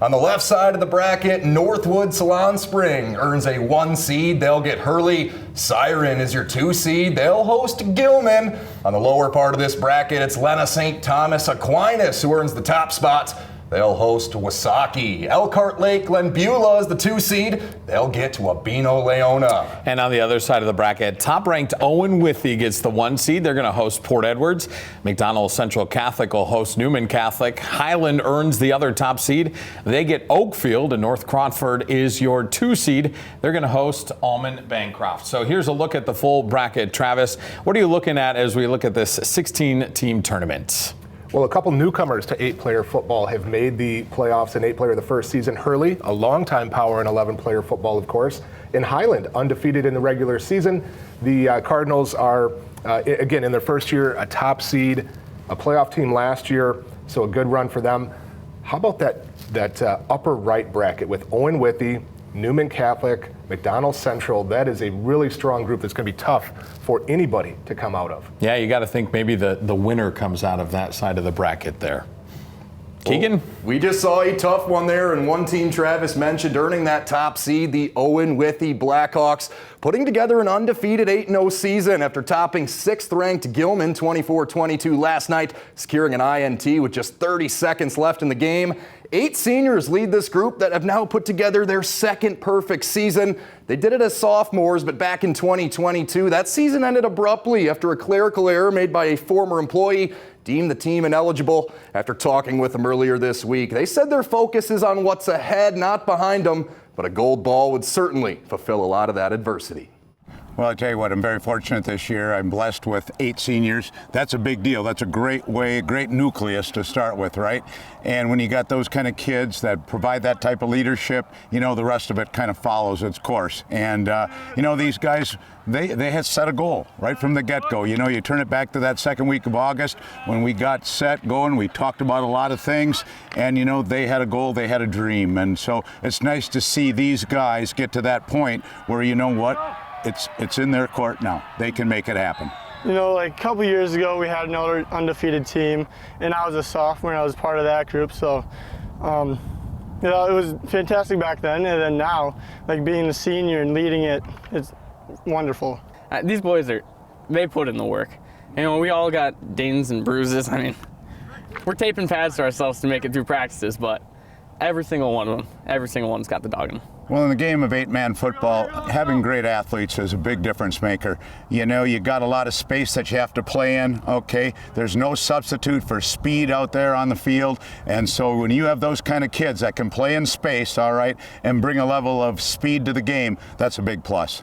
On the left side of the bracket, Northwood Salon Spring earns a 1 seed. They'll get Hurley. Siren is your 2 seed. They'll host Gilman. On the lower part of this bracket, it's Lena St. Thomas Aquinas who earns the top spots. They'll host Wasaki. Elkhart Lake Glen Beulah is the 2 seed. They'll get to Abino Leona. And on the other side of the bracket, top-ranked Owen Withee gets the 1 seed. They're going to host Port Edwards. McDonald Central Catholic will host Newman Catholic. Highland earns the other top seed. They get Oakfield, and North Crawford is your 2 seed. They're going to host Almond Bancroft. So here's a look at the full bracket. Travis, what are you looking at as we look at this 16-team tournament? Well, a couple newcomers to 8-player football have made the playoffs in 8-player the first season. Hurley, a longtime power in 11-player football, of course. And Highland, undefeated in the regular season. The Cardinals are, again, in their first year, a top seed, a playoff team last year, so a good run for them. How about that upper right bracket with Owen Withee, Newman Catholic, McDonald Central? That is a really strong group that's going to be tough for anybody to come out of. Yeah, you got to think maybe the winner comes out of that side of the bracket there. Keegan? We just saw a tough one there, and one team Travis mentioned earning that top seed, the Owen Withee Blackhawks, putting together an undefeated 8-0 season after topping 6th-ranked Gilman 24-22 last night, securing an INT with just 30 seconds left in the game. 8 seniors lead this group that have now put together their second perfect season. They did it as sophomores, but back in 2022, that season ended abruptly after a clerical error made by a former employee deemed the team ineligible. After talking with them earlier this week, they said their focus is on what's ahead, not behind them, but a gold ball would certainly fulfill a lot of that adversity. Well, I tell you what, I'm very fortunate this year. I'm blessed with 8 seniors. That's a big deal. That's a great nucleus to start with, right? And when you got those kind of kids that provide that type of leadership, you know, the rest of it kind of follows its course. And, you know, these guys, they had set a goal right from the get-go. You know, you turn it back to that second week of August when we got set going. We talked about a lot of things, and, you know, they had a goal, they had a dream. And so it's nice to see these guys get to that point where, you know what, it's in their court now. They can make it happen. You know, like a couple years ago, we had another undefeated team, and I was a sophomore, and I was part of that group. So, you know, it was fantastic back then, and then now, like being the senior and leading it, it's wonderful. These boys they put in the work. You know, we all got dings and bruises. I mean, we're taping pads to ourselves to make it through practices, but every single one's got the dog in them. Well, in the game of 8-man football, having great athletes is a big difference maker. You know, you got a lot of space that you have to play in, okay? There's no substitute for speed out there on the field. And so when you have those kind of kids that can play in space, all right, and bring a level of speed to the game, that's a big plus.